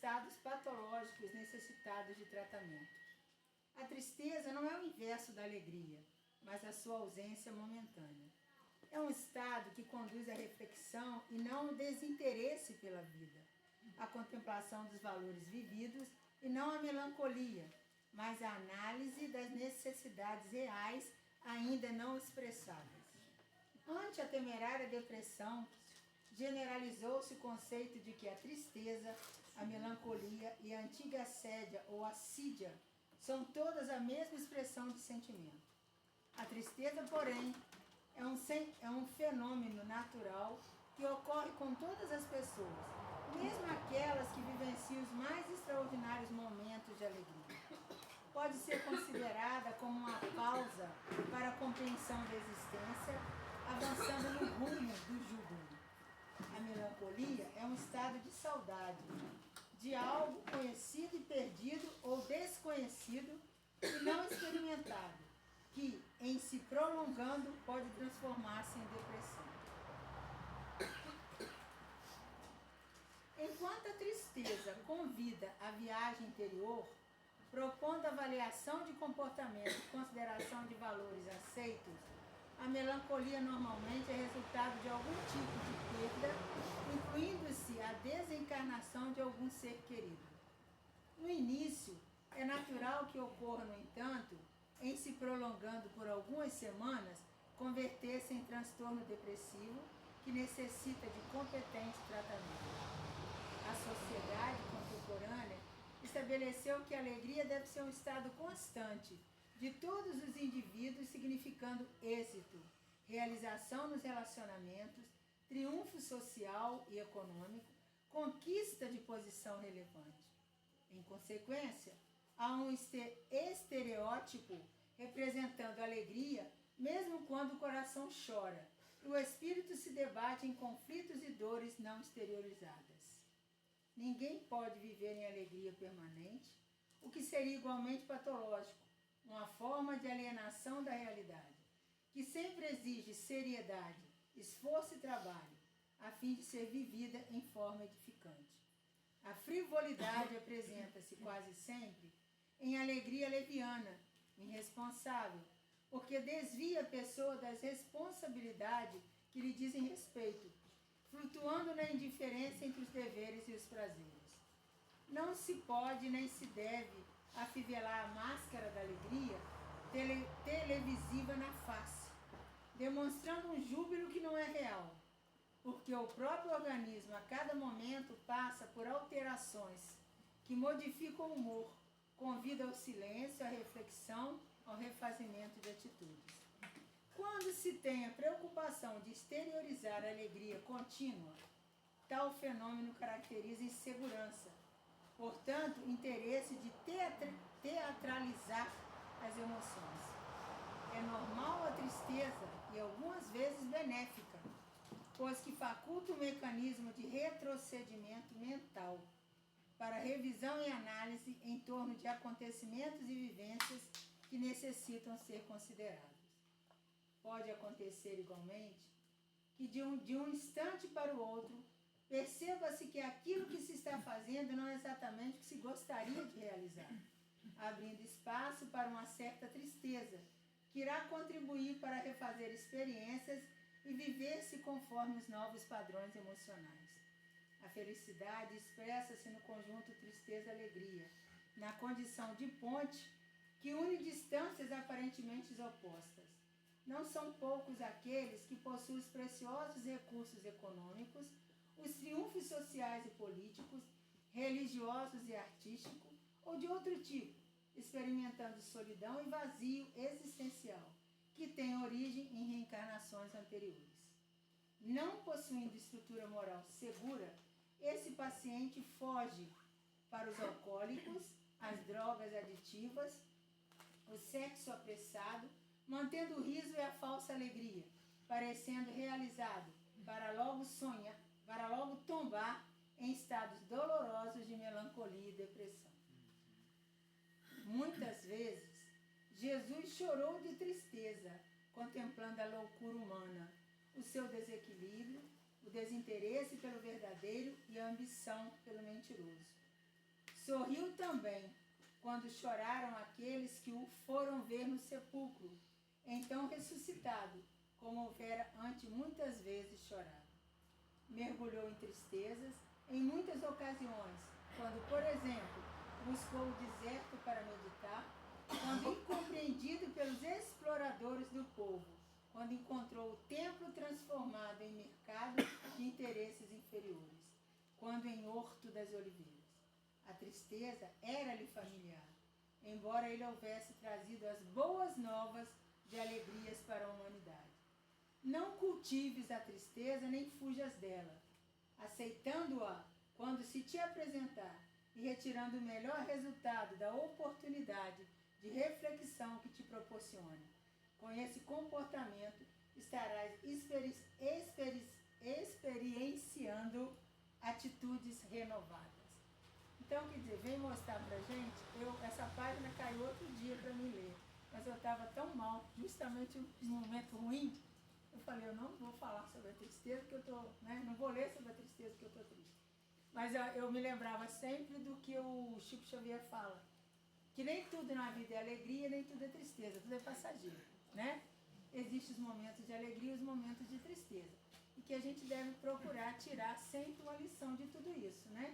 estados patológicos necessitados de tratamento. A tristeza não é o inverso da alegria, mas a sua ausência momentânea. É um estado que conduz à reflexão e não ao desinteresse pela vida, à contemplação dos valores vividos e não à melancolia, mas à análise das necessidades reais ainda não expressadas. Ante a temerária depressão, generalizou-se o conceito de que a tristeza, a melancolia e a antiga assédia ou assídia são todas a mesma expressão de sentimento. A tristeza, porém, é um fenômeno natural que ocorre com todas as pessoas, mesmo aquelas que vivenciam os mais extraordinários momentos de alegria. Pode ser considerada como uma pausa para a compreensão da existência, avançando no rumo do júbilo. A melancolia é um estado de saudade, de algo conhecido e perdido ou desconhecido e não experimentado, que, em se prolongando, pode transformar-se em depressão. Enquanto a tristeza convida à viagem interior, propondo avaliação de comportamento e consideração de valores aceitos, a melancolia normalmente é resultado de algum tipo de perda, incluindo-se a desencarnação de algum ser querido. No início, é natural que ocorra, no entanto, em se prolongando por algumas semanas, converter-se em transtorno depressivo que necessita de competente tratamento. A sociedade contemporânea estabeleceu que a alegria deve ser um estado constante de todos os indivíduos, significando êxito, realização nos relacionamentos, triunfo social e econômico, conquista de posição relevante. Em consequência, há um estereótipo representando a alegria, mesmo quando o coração chora, e o espírito se debate em conflitos e dores não exteriorizadas. Ninguém pode viver em alegria permanente, o que seria igualmente patológico, uma forma de alienação da realidade, que sempre exige seriedade, esforço e trabalho, a fim de ser vivida em forma edificante. A frivolidade apresenta-se quase sempre em alegria leviana, irresponsável, porque desvia a pessoa das responsabilidades que lhe dizem respeito, flutuando na indiferença entre os deveres e os prazeres. Não se pode nem se deve afivelar a máscara da alegria televisiva na face, demonstrando um júbilo que não é real, porque o próprio organismo a cada momento passa por alterações que modificam o humor, convidam ao silêncio, à reflexão, ao refazimento de atitudes. Quando se tem a preocupação de exteriorizar a alegria contínua, tal fenômeno caracteriza insegurança, portanto, interesse de teatralizar as emoções. É normal a tristeza e algumas vezes benéfica, pois que faculta o mecanismo de retrocedimento mental para revisão e análise em torno de acontecimentos e vivências que necessitam ser considerados. Pode acontecer igualmente que de um instante para o outro perceba-se que aquilo que se está fazendo não é exatamente o que se gostaria de realizar, abrindo espaço para uma certa tristeza, que irá contribuir para refazer experiências e viver-se conforme os novos padrões emocionais. A felicidade expressa-se no conjunto tristeza-alegria, na condição de ponte que une distâncias aparentemente opostas. Não são poucos aqueles que possuem os preciosos recursos econômicos, os triunfos sociais e políticos, religiosos e artísticos, ou de outro tipo, experimentando solidão e vazio existencial, que tem origem em reencarnações anteriores. Não possuindo estrutura moral segura, esse paciente foge para os alcoólicos, as drogas aditivas, o sexo apressado, mantendo o riso e a falsa alegria, parecendo realizado, para logo tombar em estados dolorosos de melancolia e depressão. Muitas vezes, Jesus chorou de tristeza, contemplando a loucura humana, o seu desequilíbrio, o desinteresse pelo verdadeiro e a ambição pelo mentiroso. Sorriu também, quando choraram aqueles que o foram ver no sepulcro, então ressuscitado, como houvera antes muitas vezes chorado. Mergulhou em tristezas em muitas ocasiões, quando, por exemplo, buscou o deserto para meditar, quando incompreendido pelos exploradores do povo, quando encontrou o templo transformado em mercado de interesses inferiores, quando em Horto das Oliveiras. A tristeza era-lhe familiar, embora ele houvesse trazido as boas novas de alegrias para a humanidade. Não cultives a tristeza nem fujas dela, aceitando-a quando se te apresentar e retirando o melhor resultado da oportunidade de reflexão que te proporciona. Com esse comportamento estarás experienciando atitudes renovadas. Então, quer dizer, vem mostrar pra gente, essa página caiu outro dia para mim ler, mas eu estava tão mal, justamente no momento ruim, eu falei, eu não vou falar sobre a tristeza, porque eu estou, né, não vou ler sobre a tristeza, porque eu estou triste. Mas eu me lembrava sempre do que o Chico Xavier fala, que nem tudo na vida é alegria, nem tudo é tristeza, tudo é passageiro, né? Existem os momentos de alegria e os momentos de tristeza, e que a gente deve procurar tirar sempre uma lição de tudo isso, né?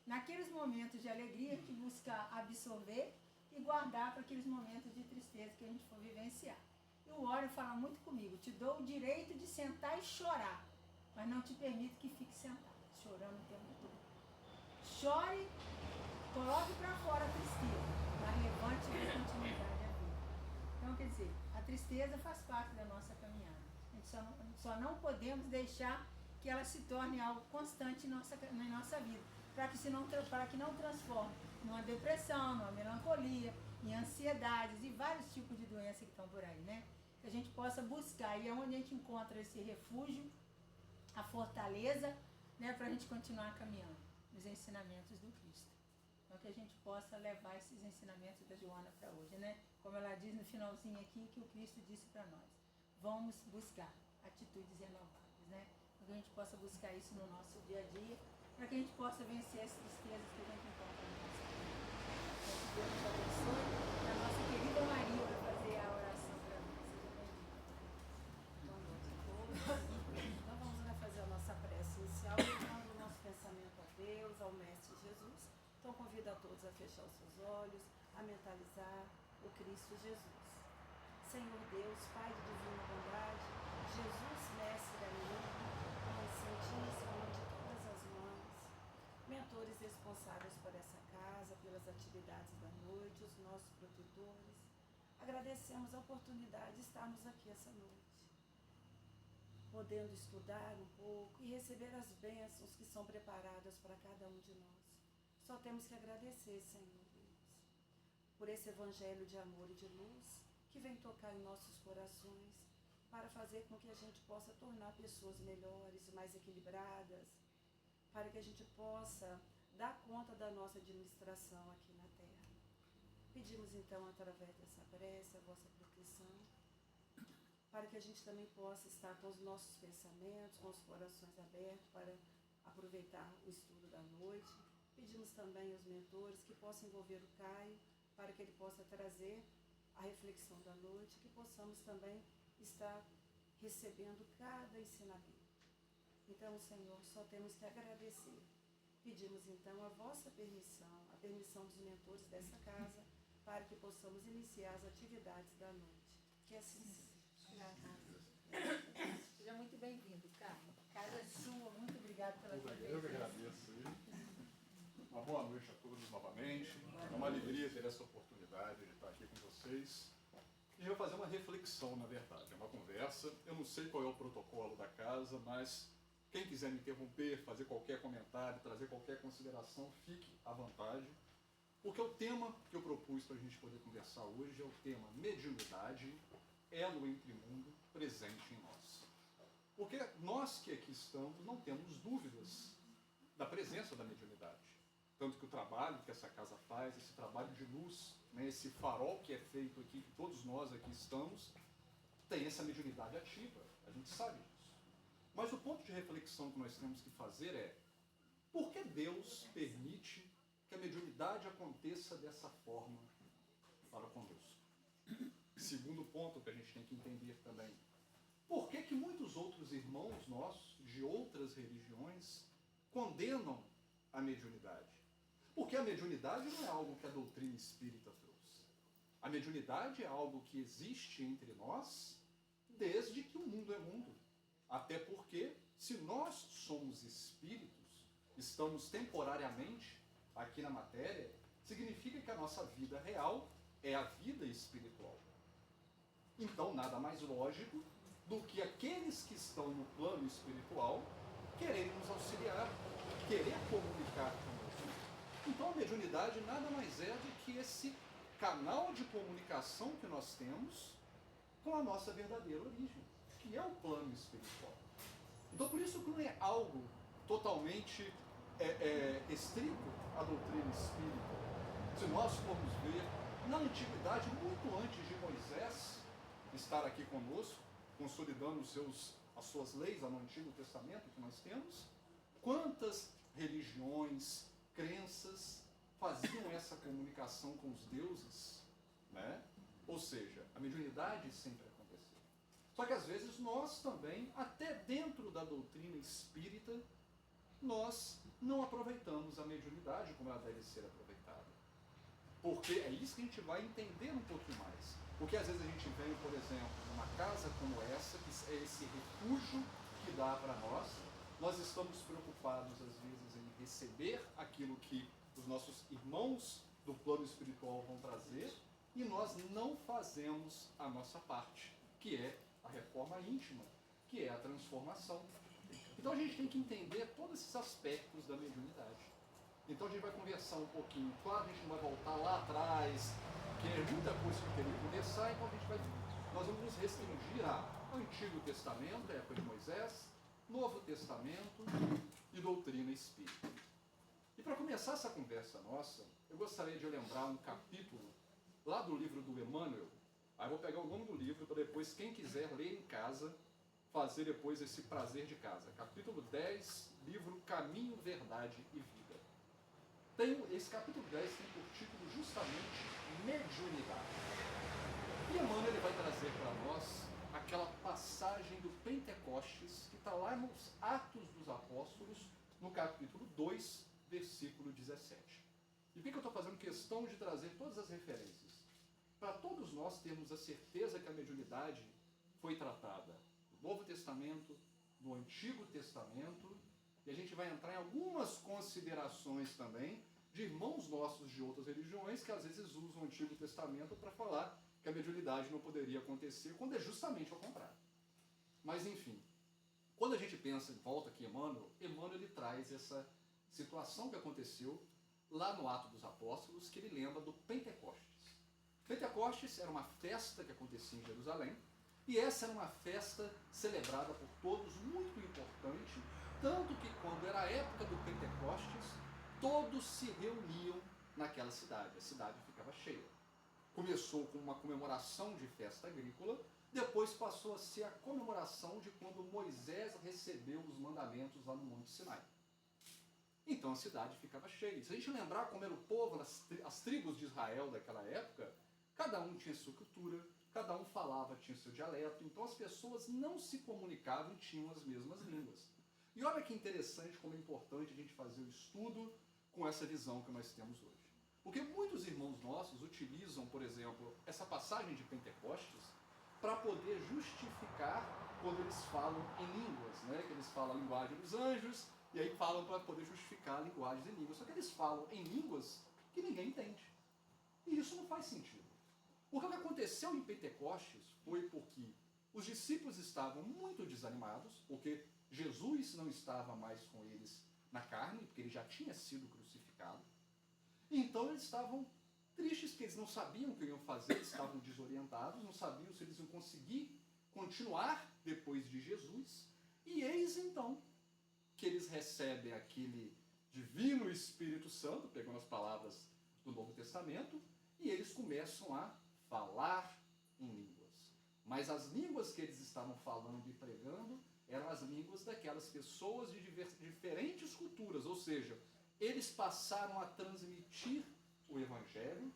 Naqueles momentos de alegria, a gente busca absorver e guardar para aqueles momentos de tristeza que a gente for vivenciar. E o Óleo fala muito comigo, te dou o direito de sentar e chorar, mas não te permito que fique sentado, chorando o tempo todo. Chore, coloque para fora a tristeza, mas levante e dê continuidade à vida. Então, quer dizer, a tristeza faz parte da nossa caminhada. A gente só não podemos deixar que ela se torne algo constante na nossa vida, para que não transforme numa depressão, numa melancolia, em ansiedades e vários tipos de doenças que estão por aí, né? Que a gente possa buscar, e é onde a gente encontra esse refúgio, a fortaleza, né, para a gente continuar caminhando nos ensinamentos do Cristo. Então que a gente possa levar esses ensinamentos da Joana para hoje, né? Como ela diz no finalzinho aqui, que o Cristo disse para nós, vamos buscar atitudes renovadas, né? Então que a gente possa buscar isso no nosso dia a dia, para que a gente possa vencer as tristezas que a gente encontra no nosso dia. Então que Deus nos abençoe, e a nossa querida Maria vai fazer a oração para nós. Seja bem-vinda. Boa noite a todos. Então vamos fazer a nossa prece inicial, levando o nosso pensamento a Deus, ao Mestre Jesus. Então convido a todos a fechar os seus olhos, a mentalizar o Cristo Jesus. Senhor Deus, Pai de divina bondade, Jesus, Mestre da Menina, Mãe Santíssima, Mãe de todas as mães, mentores responsáveis por essa casa, pelas atividades da noite, os nossos protetores, agradecemos a oportunidade de estarmos aqui essa noite, podendo estudar um pouco e receber as bênçãos que são preparadas para cada um de nós. Só temos que agradecer, Senhor Deus, por esse evangelho de amor e de luz que vem tocar em nossos corações para fazer com que a gente possa tornar pessoas melhores, mais equilibradas, para que a gente possa dar conta da nossa administração aqui na Terra. Pedimos então, através dessa prece, a vossa proteção, para que a gente também possa estar com os nossos pensamentos, com os corações abertos para aproveitar o estudo da noite. Pedimos também aos mentores que possam envolver o Caio, para que ele possa trazer a reflexão da noite, que possamos também estar recebendo cada ensinamento. Então, Senhor, só temos que agradecer. Pedimos então a vossa permissão, a permissão dos mentores dessa casa, para que possamos iniciar as atividades da noite. Que assim seja. Seja muito bem-vindo, Caio. Casa é sua, muito obrigado pela sua presença. Eu que agradeço. Uma boa noite a todos novamente. É uma alegria ter essa oportunidade de estar aqui com vocês. E eu vou fazer uma reflexão, na verdade. É uma conversa. Eu não sei qual é o protocolo da casa, mas quem quiser me interromper, fazer qualquer comentário, trazer qualquer consideração, fique à vontade. Porque o tema que eu propus para a gente poder conversar hoje é o tema mediunidade, elo entre mundo, presente em nós. Porque nós que aqui estamos não temos dúvidas da presença da mediunidade. Tanto que o trabalho que essa casa faz, esse trabalho de luz, né, esse farol que é feito aqui, que todos nós aqui estamos, tem essa mediunidade ativa. A gente sabe disso. Mas o ponto de reflexão que nós temos que fazer é: por que Deus permite que a mediunidade mediunidade aconteça dessa forma para conosco. Segundo ponto que a gente tem que entender também. Por que que muitos outros irmãos nossos, de outras religiões, condenam a mediunidade? Porque a mediunidade não é algo que a doutrina espírita trouxe. A mediunidade é algo que existe entre nós desde que o mundo é mundo. Até porque, se nós somos espíritos, estamos temporariamente aqui na matéria, significa que a nossa vida real é a vida espiritual. Então, nada mais lógico do que aqueles que estão no plano espiritual quererem nos auxiliar, querer comunicar conosco. Então, a mediunidade nada mais é do que esse canal de comunicação que nós temos com a nossa verdadeira origem, que é o plano espiritual. Então, por isso que não é algo totalmente restrito à doutrina espírita. Se nós formos ver, na antiguidade, muito antes de Moisés estar aqui conosco, consolidando as suas leis no Antigo Testamento que nós temos, quantas religiões, crenças faziam essa comunicação com os deuses, né? Ou seja, a mediunidade sempre aconteceu. Só que às vezes nós também, até dentro da doutrina espírita, nós não aproveitamos a mediunidade como ela deve ser aproveitada. Porque é isso que a gente vai entender um pouquinho mais. Porque às vezes a gente vem, por exemplo, numa casa como essa, que é esse refúgio que dá para nós estamos preocupados às vezes em receber aquilo que os nossos irmãos do plano espiritual vão trazer, e nós não fazemos a nossa parte, que é a reforma íntima, que é a transformação. Então a gente tem que entender todos esses aspectos da mediunidade. Então a gente vai conversar um pouquinho. Claro, a gente não vai voltar lá atrás, que é muita coisa que eu queria conversar, então nós vamos nos restringir ao Antigo Testamento, a época de Moisés, Novo Testamento e doutrina espírita. E para começar essa conversa nossa, eu gostaria de lembrar um capítulo lá do livro do Emmanuel. Aí eu vou pegar o nome do livro para depois, quem quiser ler em casa, fazer depois esse prazer de casa. Capítulo 10, livro Caminho, Verdade e Vida. Esse capítulo 10 tem por título justamente Mediunidade. E Emmanuel ele vai trazer para nós aquela passagem do Pentecostes que está lá nos Atos dos Apóstolos, no capítulo 2, versículo 17. E por que eu estou fazendo questão de trazer todas as referências? Para todos nós termos a certeza que a mediunidade foi tratada no Novo Testamento, no Antigo Testamento, e a gente vai entrar em algumas considerações também de irmãos nossos de outras religiões que às vezes usam o Antigo Testamento para falar que a mediunidade não poderia acontecer, quando é justamente ao contrário. Mas enfim, quando a gente pensa em volta aqui Emmanuel ele traz essa situação que aconteceu lá no Ato dos Apóstolos, que ele lembra do Pentecostes. Pentecostes era uma festa que acontecia em Jerusalém, e essa era uma festa celebrada por todos, muito importante, tanto que quando era a época do Pentecostes, todos se reuniam naquela cidade, a cidade ficava cheia. Começou com uma comemoração de festa agrícola, depois passou a ser a comemoração de quando Moisés recebeu os mandamentos lá no Monte Sinai. Então a cidade ficava cheia. Se a gente lembrar como era o povo, as tribos de Israel daquela época, cada um tinha sua cultura, cada um falava, tinha seu dialeto, então as pessoas não se comunicavam e tinham as mesmas línguas. E olha que interessante como é importante a gente fazer o estudo com essa visão que nós temos hoje. Porque muitos irmãos nossos utilizam, por exemplo, essa passagem de Pentecostes para poder justificar quando eles falam em línguas, né? Que eles falam a linguagem dos anjos, e aí falam para poder justificar a linguagem de línguas. Só que eles falam em línguas que ninguém entende. E isso não faz sentido. Porque o que aconteceu em Pentecostes foi porque os discípulos estavam muito desanimados, porque Jesus não estava mais com eles na carne, porque ele já tinha sido crucificado. Então eles estavam tristes, porque eles não sabiam o que iam fazer, eles estavam desorientados, não sabiam se eles iam conseguir continuar depois de Jesus. E eis então que eles recebem aquele divino Espírito Santo, pegando as palavras do Novo Testamento, e eles começam a falar em línguas. Mas as línguas que eles estavam falando e pregando eram as línguas daquelas pessoas de diferentes culturas, ou seja, eles passaram a transmitir o Evangelho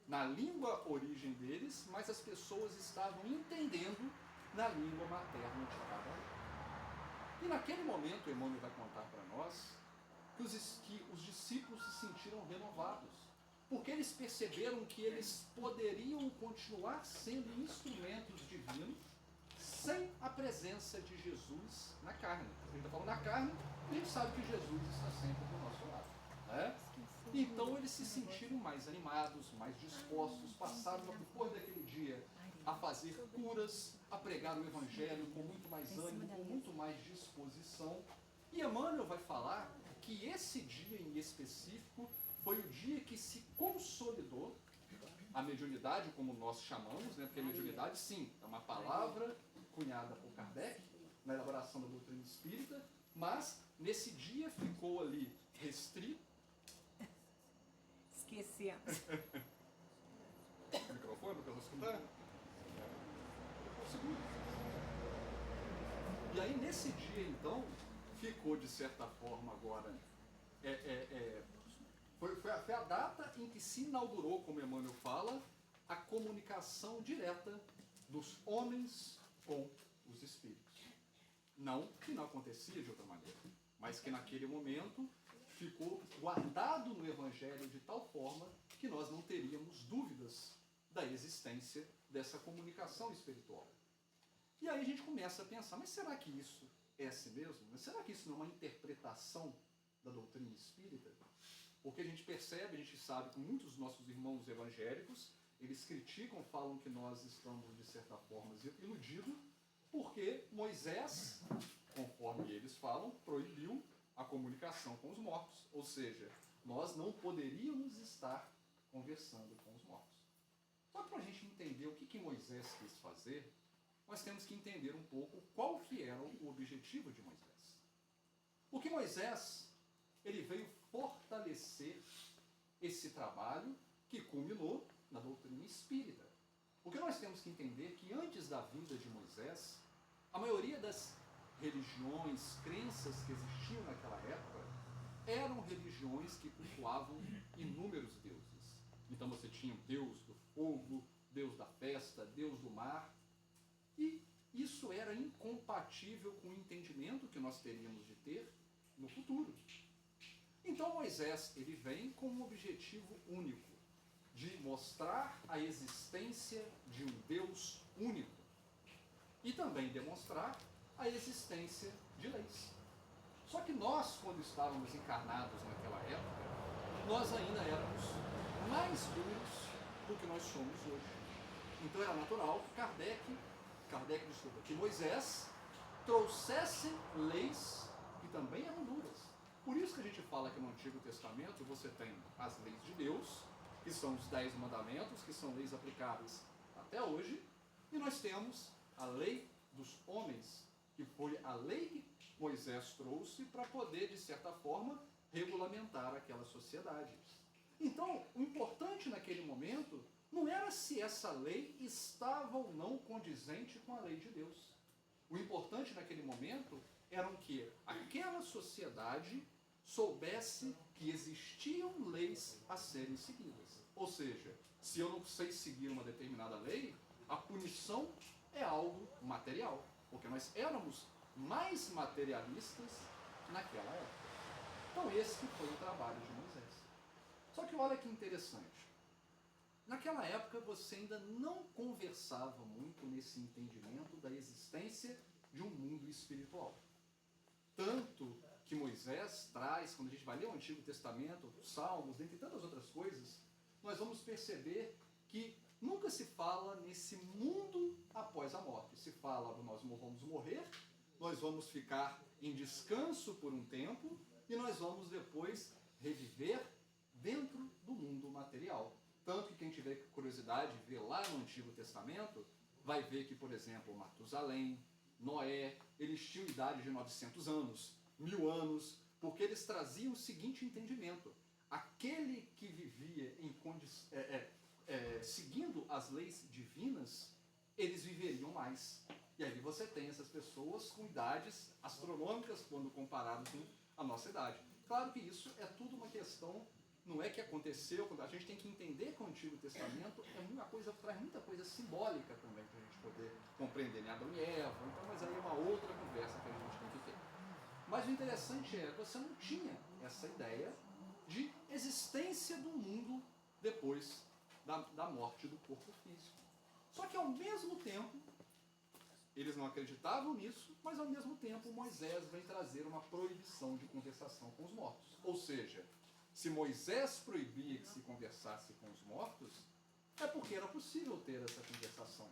na língua origem deles, mas as pessoas estavam entendendo na língua materna de cada um. E naquele momento, Emmanuel vai contar para nós que os discípulos se sentiram renovados, porque eles perceberam que eles poderiam continuar sendo instrumentos divinos sem a presença de Jesus na carne. A gente está falando na carne, a gente sabe que Jesus está sempre do nosso lado, né? Então eles se sentiram mais animados, mais dispostos, passaram depois daquele dia a fazer curas, a pregar o Evangelho com muito mais ânimo, com muito mais disposição. E Emmanuel vai falar que esse dia em específico foi o dia que se consolidou a mediunidade, como nós chamamos, né? Porque a mediunidade, sim, é uma palavra cunhada por Kardec na elaboração da doutrina espírita, mas nesse dia ficou ali restrito. Esquecemos. O microfone para eu escutar? Segura. E aí nesse dia então ficou de certa forma agora foi a data em que se inaugurou, como Emmanuel fala, a comunicação direta dos homens com os espíritos. Não que não acontecia de outra maneira, mas que naquele momento ficou guardado no Evangelho de tal forma que nós não teríamos dúvidas da existência dessa comunicação espiritual. E aí a gente começa a pensar, mas será que isso é assim mesmo? Mas será que isso não é uma interpretação da doutrina espírita? Porque a gente percebe, a gente sabe que muitos dos nossos irmãos evangélicos, eles criticam, falam que nós estamos, de certa forma, iludidos, porque Moisés, conforme eles falam, proibiu a comunicação com os mortos. Ou seja, nós não poderíamos estar conversando com os mortos. Só que para a gente entender o que Moisés quis fazer, nós temos que entender um pouco qual que era o objetivo de Moisés. Porque Moisés, ele veio fortalecer esse trabalho que culminou na doutrina espírita. Porque nós temos que entender que antes da vinda de Moisés, a maioria das religiões, crenças que existiam naquela época, eram religiões que cultuavam inúmeros deuses. Então você tinha o Deus do fogo, Deus da festa, Deus do mar, e isso era incompatível com o entendimento que nós teríamos de ter no futuro. Então Moisés, ele vem com um objetivo único, de mostrar a existência de um Deus único e também demonstrar a existência de leis. Só que nós, quando estávamos encarnados naquela época, nós ainda éramos mais duros do que nós somos hoje. Então era natural que Moisés trouxesse leis que também eram duras. Por isso que a gente fala que no Antigo Testamento você tem as leis de Deus, que são os 10 mandamentos, que são leis aplicáveis até hoje, e nós temos a lei dos homens, que foi a lei que Moisés trouxe para poder, de certa forma, regulamentar aquela sociedade. Então, o importante naquele momento não era se essa lei estava ou não condizente com a lei de Deus. O importante naquele momento era que aquela sociedade soubesse que existiam leis a serem seguidas. Ou seja, se eu não sei seguir uma determinada lei, a punição é algo material, porque nós éramos mais materialistas naquela época. Então esse foi o trabalho de Moisés. Só que olha que interessante. Naquela época você ainda não conversava muito nesse entendimento da existência de um mundo espiritual. Tanto que Moisés traz, quando a gente vai ler o Antigo Testamento, os Salmos, dentre tantas outras coisas, nós vamos perceber que nunca se fala nesse mundo após a morte. Se fala, nós vamos morrer, nós vamos ficar em descanso por um tempo e nós vamos depois reviver dentro do mundo material. Tanto que quem tiver curiosidade de ver lá no Antigo Testamento, vai ver que, por exemplo, Matusalém, Noé, eles tinham idade de 900 anos, 1000 anos, porque eles traziam o seguinte entendimento: aquele que vivia seguindo as leis divinas, eles viveriam mais. E aí você tem essas pessoas com idades astronômicas quando comparadas com a nossa idade. claro que isso é tudo uma questão, não é que aconteceu, a gente tem que entender que o Antigo Testamento traz muita coisa simbólica também para a gente poder compreender, né? Adão e Eva, então, mas aí é uma outra conversa que a gente tem que ter. Mas o interessante é que você não tinha essa ideia de existência do mundo depois da morte do corpo físico. Só que ao mesmo tempo, eles não acreditavam nisso, mas ao mesmo tempo Moisés vem trazer uma proibição de conversação com os mortos. Ou seja, se Moisés proibia que se conversasse com os mortos, é porque era possível ter essa conversação.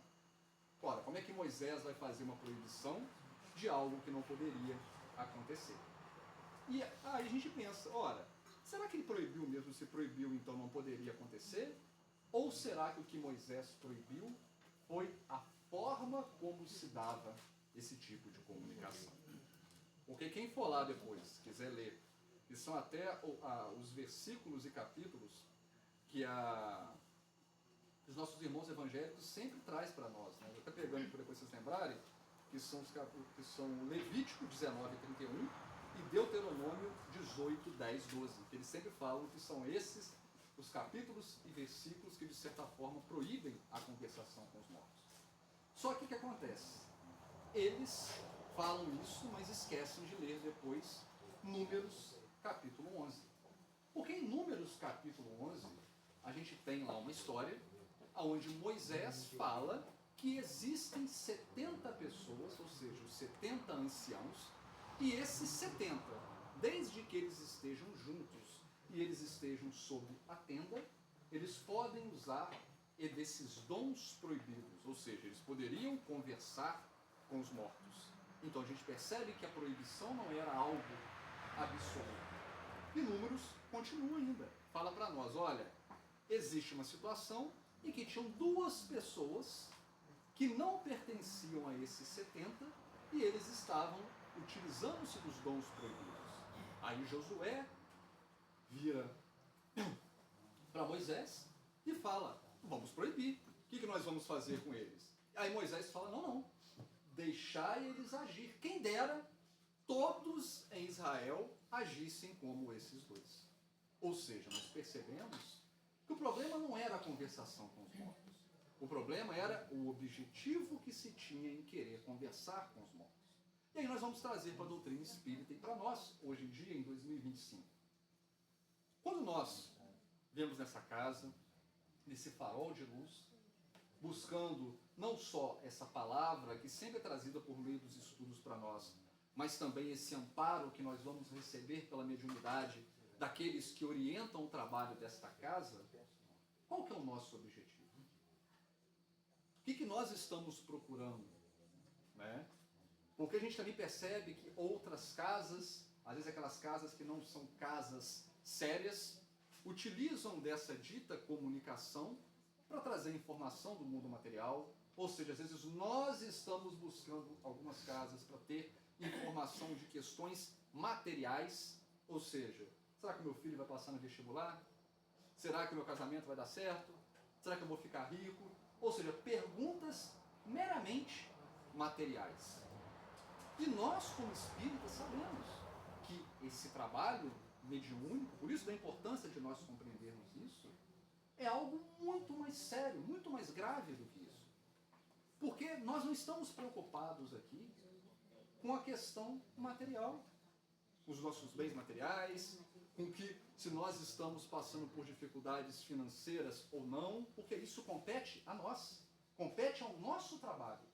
Ora, como é que Moisés vai fazer uma proibição de algo que não poderia acontecer? E aí a gente pensa, ora, será que ele proibiu mesmo? Se proibiu, então não poderia acontecer? Ou será que o que Moisés proibiu foi a forma como se dava esse tipo de comunicação? Porque quem for lá depois, quiser ler, que são até os versículos e capítulos que os nossos irmãos evangélicos sempre traz para nós, né? Eu estou pegando para depois vocês lembrarem, que são os capítulos, que são Levítico 19 e 31 e Deuteronômio 18, 10, 12, que eles sempre falam que são esses os capítulos e versículos que de certa forma proíbem a conversação com os mortos. Só que o que acontece? Eles falam isso, mas esquecem de ler depois Números capítulo 11. Porque em Números capítulo 11, a gente tem lá uma história onde Moisés fala que existem 70 pessoas, ou seja, os 70 anciãos, e esses 70, desde que eles estejam juntos e eles estejam sob a tenda, eles podem usar desses dons proibidos, ou seja, eles poderiam conversar com os mortos. Então a gente percebe que a proibição não era algo absoluto. E Números continua ainda, fala para nós, olha, existe uma situação em que tinham duas pessoas que não pertenciam a esses 70 e eles estavam utilizando-se dos dons proibidos. Aí Josué vira para Moisés e fala, vamos proibir, o que nós vamos fazer com eles? Aí Moisés fala, não, deixai eles agir, quem dera todos em Israel agissem como esses dois. Ou seja, nós percebemos que o problema não era a conversação com os mortos. O problema era o objetivo que se tinha em querer conversar com os mortos. E aí nós vamos trazer para a doutrina espírita e para nós, hoje em dia, em 2025. Quando nós vemos nessa casa, nesse farol de luz, buscando não só essa palavra que sempre é trazida por meio dos estudos para nós, mas também esse amparo que nós vamos receber pela mediunidade daqueles que orientam o trabalho desta casa, qual que é o nosso objetivo? O que nós estamos procurando? Né? Porque a gente também percebe que outras casas, às vezes aquelas casas que não são casas sérias, utilizam dessa dita comunicação para trazer informação do mundo material, ou seja, às vezes nós estamos buscando algumas casas para ter informação de questões materiais, ou seja, será que o meu filho vai passar no vestibular? Será que o meu casamento vai dar certo? Será que eu vou ficar rico? Ou seja, perguntas meramente materiais. E nós, como espíritas, sabemos que esse trabalho mediúnico, por isso da importância de nós compreendermos isso, é algo muito mais sério, muito mais grave do que isso. Porque nós não estamos preocupados aqui com a questão material, com os nossos bens materiais, com que se nós estamos passando por dificuldades financeiras ou não, porque isso compete a nós, compete ao nosso trabalho.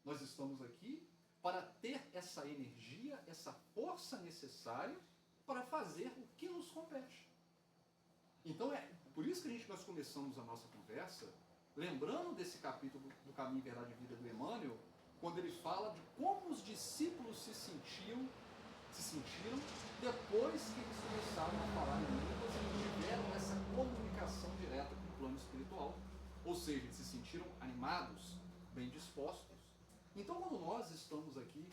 Nós estamos aqui para ter essa energia, essa força necessária para fazer o que nos compete. Então é por isso que nós começamos a nossa conversa lembrando desse capítulo do Caminho, Verdade e Vida do Emmanuel, quando ele fala de como os discípulos se sentiram depois que eles começaram a falar em línguas e tiveram essa comunicação direta com o plano espiritual. Ou seja, eles se sentiram animados, bem dispostos. Então, quando nós estamos aqui,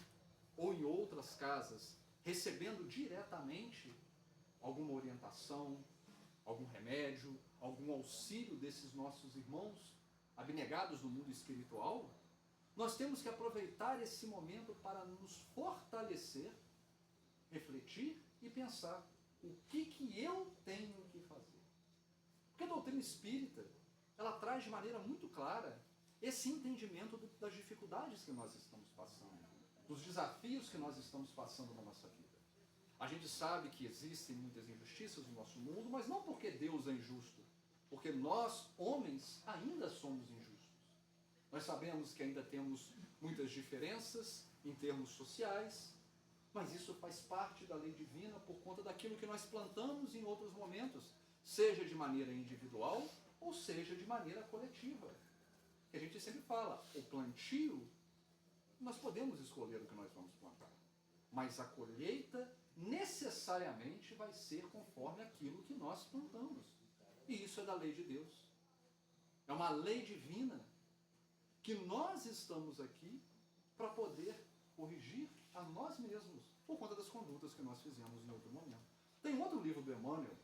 ou em outras casas, recebendo diretamente alguma orientação, algum remédio, algum auxílio desses nossos irmãos abnegados no mundo espiritual, nós temos que aproveitar esse momento para nos fortalecer, refletir e pensar o que eu tenho que fazer. Porque a doutrina espírita, ela traz de maneira muito clara esse entendimento das dificuldades que nós estamos passando, dos desafios que nós estamos passando na nossa vida. A gente sabe que existem muitas injustiças no nosso mundo, mas não porque Deus é injusto, porque nós, homens, ainda somos injustos. Nós sabemos que ainda temos muitas diferenças em termos sociais, mas isso faz parte da lei divina por conta daquilo que nós plantamos em outros momentos, seja de maneira individual ou seja de maneira coletiva. Que a gente sempre fala, o plantio, nós podemos escolher o que nós vamos plantar, mas a colheita necessariamente vai ser conforme aquilo que nós plantamos. E isso é da lei de Deus. É uma lei divina que nós estamos aqui para poder corrigir a nós mesmos por conta das condutas que nós fizemos em outro momento. Tem um outro livro do Emmanuel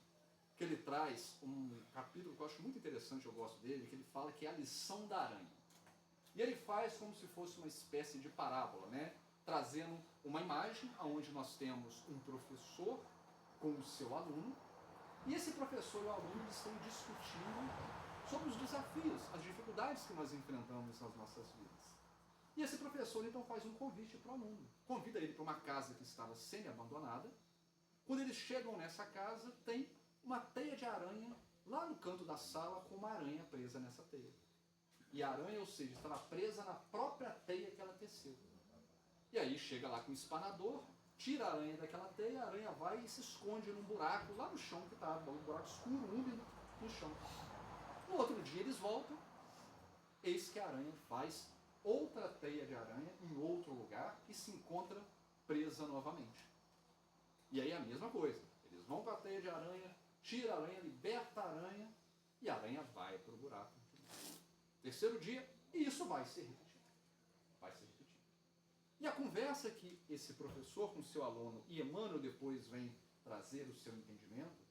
que ele traz um capítulo que eu acho muito interessante, eu gosto dele, que ele fala que é a lição da aranha. E ele faz como se fosse uma espécie de parábola, né? Trazendo uma imagem onde nós temos um professor com o seu aluno, e esse professor e o aluno estão discutindo sobre os desafios, as dificuldades que nós enfrentamos nas nossas vidas. E esse professor então faz um convite para o aluno, convida ele para uma casa que estava semi-abandonada. Quando eles chegam nessa casa, tem uma teia de aranha lá no canto da sala com uma aranha presa nessa teia. E a aranha, ou seja, estava presa na própria teia que ela teceu. E aí chega lá com o espanador, tira a aranha daquela teia, a aranha vai e se esconde num buraco lá no chão que estava, um buraco escuro, úmido no chão. No outro dia eles voltam, eis que a aranha faz outra teia de aranha em outro lugar e se encontra presa novamente. E aí a mesma coisa, eles vão para a teia de aranha, tira a aranha, liberta a aranha e a aranha vai para o buraco. Terceiro dia, e isso vai ser repetido. Vai ser repetido. E a conversa que esse professor com seu aluno e Emmanuel depois vem trazer o seu entendimento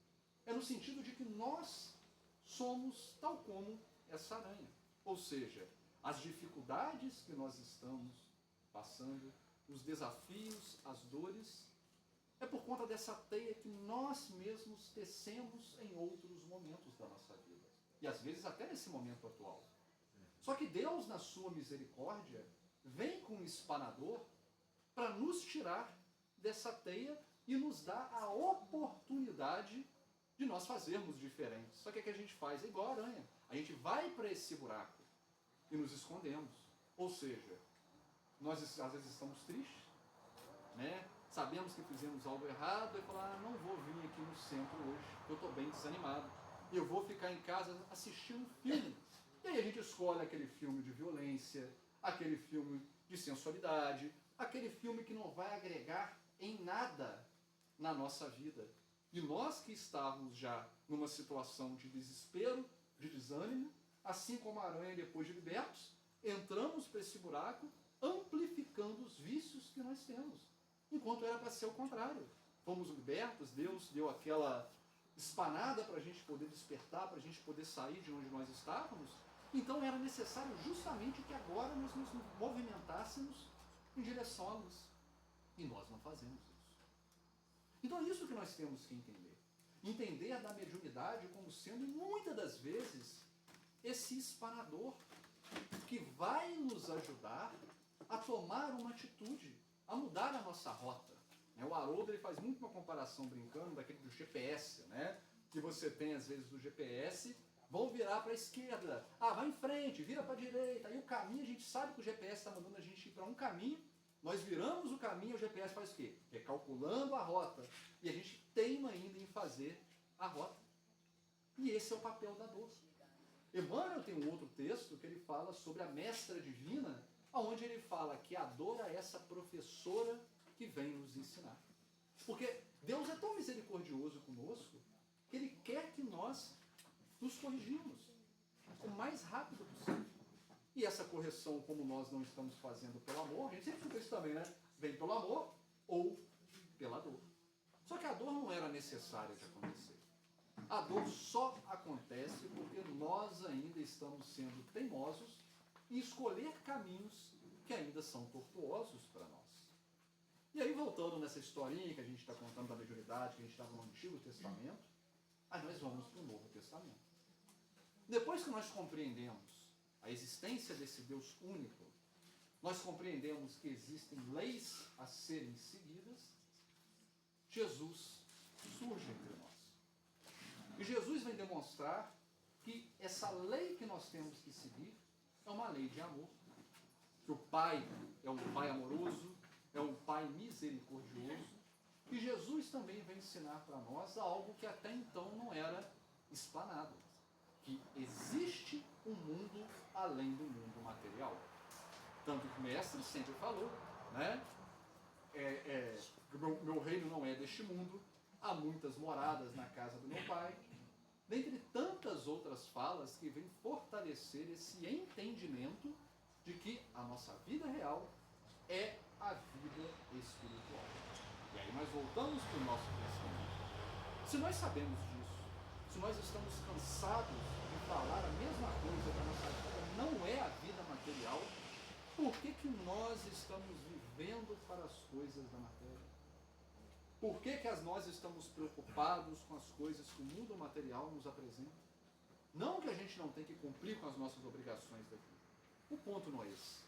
é no sentido de que nós somos tal como essa aranha. Ou seja, as dificuldades que nós estamos passando, os desafios, as dores, é por conta dessa teia que nós mesmos tecemos em outros momentos da nossa vida. E às vezes até nesse momento atual. Só que Deus, na sua misericórdia, vem com um espanador para nos tirar dessa teia e nos dar a oportunidade de nós fazermos diferente. Só que o que a gente faz é igual a aranha. A gente vai para esse buraco e nos escondemos. Ou seja, nós às vezes estamos tristes, né? Sabemos que fizemos algo errado e falar, não vou vir aqui no centro hoje, eu estou bem desanimado. Eu vou ficar em casa assistindo um filme. E aí a gente escolhe aquele filme de violência, aquele filme de sensualidade, aquele filme que não vai agregar em nada na nossa vida. E nós que estávamos já numa situação de desespero, de desânimo, assim como a aranha depois de libertos, entramos para esse buraco amplificando os vícios que nós temos. Enquanto era para ser o contrário. Fomos libertos, Deus deu aquela espanada para a gente poder despertar, para a gente poder sair de onde nós estávamos. Então era necessário justamente que agora nós nos movimentássemos em direção à luz. E nós não fazemos isso. Então é isso que nós temos que entender. Entender da mediunidade como sendo, muitas das vezes, esse espanador que vai nos ajudar a tomar uma atitude, a mudar a nossa rota. O Haroldo ele faz muito uma comparação brincando daquele do GPS, né? Que você tem às vezes do GPS, vão virar para a esquerda, vai em frente, vira para a direita, aí o caminho a gente sabe que o GPS está mandando a gente ir para um caminho, nós viramos o caminho, o GPS faz o quê? Recalculando a rota, e a gente teima ainda em fazer a rota. E esse é o papel da dor. Emmanuel tem um outro texto que ele fala sobre a mestra divina, onde ele fala que a dor é essa professora que vem nos ensinar. Porque Deus é tão misericordioso conosco que Ele quer que nós nos corrigimos o mais rápido possível. E essa correção, como nós não estamos fazendo pelo amor, a gente sempre fica isso também, né? Vem pelo amor ou pela dor. Só que a dor não era necessária de acontecer. A dor só acontece porque nós ainda estamos sendo teimosos em escolher caminhos que ainda são tortuosos para nós. E aí, voltando nessa historinha que a gente está contando da mediunidade, que a gente estava no Antigo Testamento, aí nós vamos para o Novo Testamento. Depois que nós compreendemos a existência desse Deus único, nós compreendemos que existem leis a serem seguidas, Jesus surge entre nós. E Jesus vem demonstrar que essa lei que nós temos que seguir é uma lei de amor. Que o Pai é um Pai amoroso, é um Pai misericordioso. E Jesus também vem ensinar para nós algo que até então não era explanado. Que existe um mundo além do mundo material. Tanto que o mestre sempre falou, né? Meu reino não é deste mundo, há muitas moradas na casa do meu Pai. Dentre tantas outras falas que vêm fortalecer esse entendimento de que a nossa vida real é a vida espiritual. E aí nós voltamos para o nosso pensamento. Se nós sabemos disso, se nós estamos cansados de falar a mesma coisa que a nossa vida não é a vida material, por que nós estamos vivendo para as coisas da matéria? Por que nós estamos preocupados com as coisas que o mundo material nos apresenta? Não que a gente não tenha que cumprir com as nossas obrigações daqui. O ponto não é esse.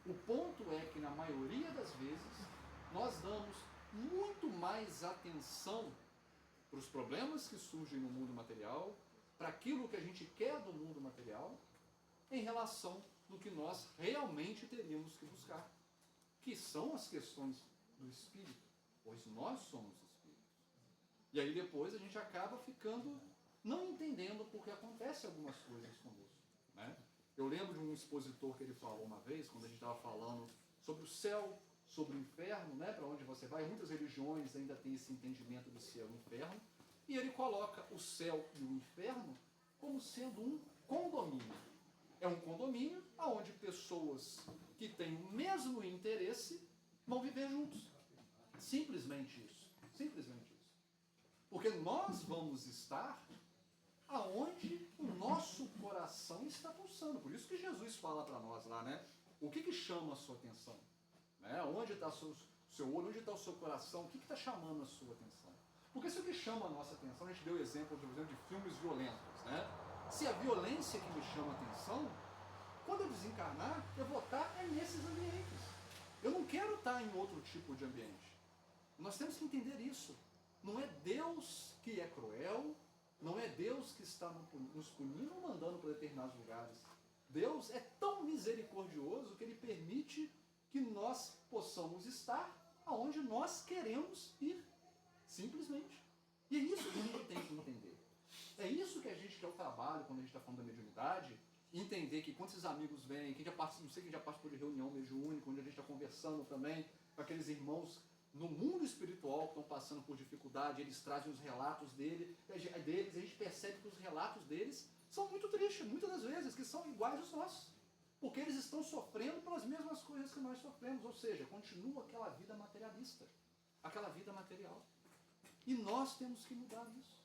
O ponto é que, na maioria das vezes, nós damos muito mais atenção para os problemas que surgem no mundo material, para aquilo que a gente quer do mundo material, em relação do que nós realmente teríamos que buscar, que são as questões do espírito, pois nós somos espíritos. E aí depois a gente acaba ficando não entendendo porque acontecem algumas coisas conosco, né? Eu lembro de um expositor que ele falou uma vez, quando a gente estava falando sobre o céu, sobre o inferno, né, para onde você vai. Muitas religiões ainda têm esse entendimento do céu e inferno, e ele coloca o céu e o inferno como sendo um condomínio. É um condomínio onde pessoas que têm o mesmo interesse vão viver juntos. Simplesmente isso. Simplesmente isso. Porque nós vamos estar aonde o nosso coração está pulsando. Por isso que Jesus fala para nós lá, né? O que chama a sua atenção? Né? Onde está o seu olho? Onde está o seu coração? O que está chamando a sua atenção? Porque se o que chama a nossa atenção, a gente deu exemplo, por exemplo, de filmes violentos, né? Se a violência que me chama a atenção, quando eu desencarnar, eu vou estar nesses ambientes. Eu não quero estar em outro tipo de ambiente. Nós temos que entender isso. Não é Deus que é cruel, não é Deus que está nos punindo ou mandando para determinados lugares. Deus é tão misericordioso que Ele permite que nós possamos estar aonde nós queremos ir. Simplesmente. E é isso que a gente tem que entender. É isso que a gente quer o trabalho quando a gente está falando da mediunidade. Entender que quando esses amigos vêm, quem já participou, não sei quem já participou de reunião mediúnica, onde a gente está conversando também com aqueles irmãos no mundo espiritual que estão passando por dificuldade, eles trazem os relatos deles, a gente percebe que os relatos deles são muito tristes, muitas das vezes, que são iguais aos nossos. Porque eles estão sofrendo pelas mesmas coisas que nós sofremos, ou seja, continua aquela vida materialista, aquela vida material. E nós temos que mudar isso.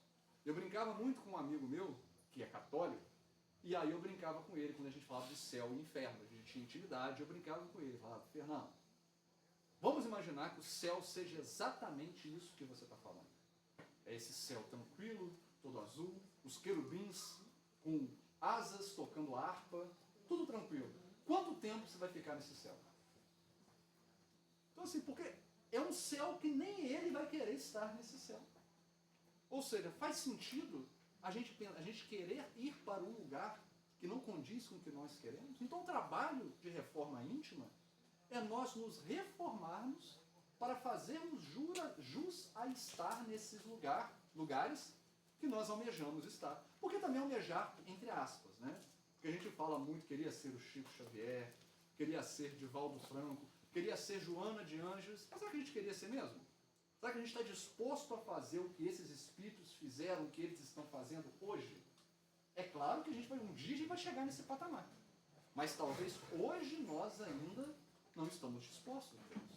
Eu brincava muito com um amigo meu, que é católico, e aí eu brincava com ele quando a gente falava de céu e inferno, a gente tinha intimidade, eu brincava com ele, falava, Fernando, vamos imaginar que o céu seja exatamente isso que você está falando. É esse céu tranquilo, todo azul, os querubins com asas tocando harpa, tudo tranquilo. Quanto tempo você vai ficar nesse céu? Então assim, porque é um céu que nem ele vai querer estar nesse céu. Ou seja, faz sentido a gente querer ir para um lugar que não condiz com o que nós queremos? Então o trabalho de reforma íntima é nós nos reformarmos para fazermos jus a estar nesses lugares que nós almejamos estar. Porque também almejar, entre aspas, né? Porque a gente fala muito, queria ser o Chico Xavier, queria ser Divaldo Franco, queria ser Joana de Ângeles, mas será que a gente queria ser mesmo? Será que a gente está disposto a fazer o que esses espíritos fizeram, o que eles estão fazendo hoje? É claro que um dia a gente vai chegar nesse patamar. Mas talvez hoje nós ainda não estamos dispostos a isso.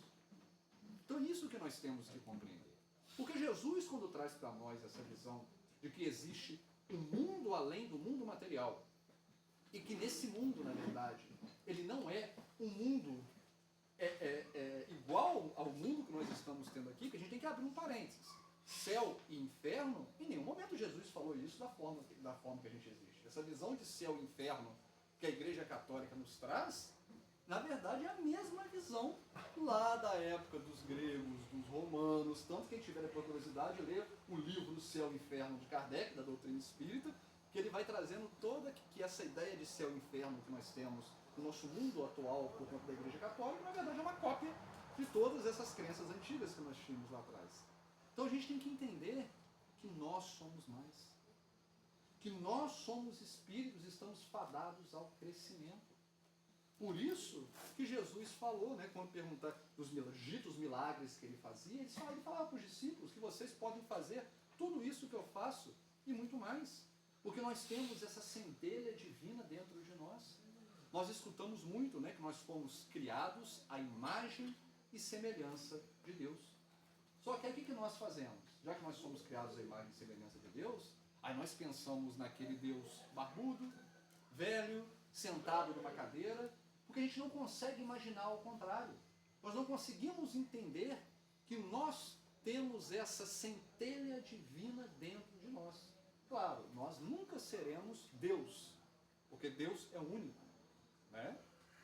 Então é isso que nós temos que compreender. Porque Jesus, quando traz para nós essa visão de que existe um mundo além do mundo material, e que nesse mundo, na verdade, ele não é um mundo igual ao mundo que nós estamos tendo aqui, que a gente tem que abrir um parênteses. Céu e inferno, em nenhum momento Jesus falou isso da forma que a gente existe. Essa visão de céu e inferno que a Igreja Católica nos traz, na verdade é a mesma visão lá da época dos gregos, dos romanos, tanto que quem tiver a curiosidade ler o livro do Céu e Inferno de Kardec, da doutrina espírita, que ele vai trazendo toda que essa ideia de céu e inferno que nós temos no nosso mundo atual por conta da Igreja Católica, na verdade é uma cópia de todas essas crenças antigas que nós tínhamos lá atrás. Então a gente tem que entender que nós somos mais. Que nós somos espíritos e estamos fadados ao crescimento. Por isso que Jesus falou, né, quando perguntar dos ditos milagres que ele fazia, ele falava para os discípulos que vocês podem fazer tudo isso que eu faço e muito mais. Porque nós temos essa centelha divina dentro de nós. Nós escutamos muito, né, que nós fomos criados à imagem e semelhança de Deus. Só que aí o que nós fazemos? Já que nós somos criados à imagem e semelhança de Deus, aí nós pensamos naquele Deus barbudo, velho, sentado numa cadeira, porque a gente não consegue imaginar ao contrário. Nós não conseguimos entender que nós temos essa centelha divina dentro de nós. Claro, nós nunca seremos Deus, porque Deus é único, né?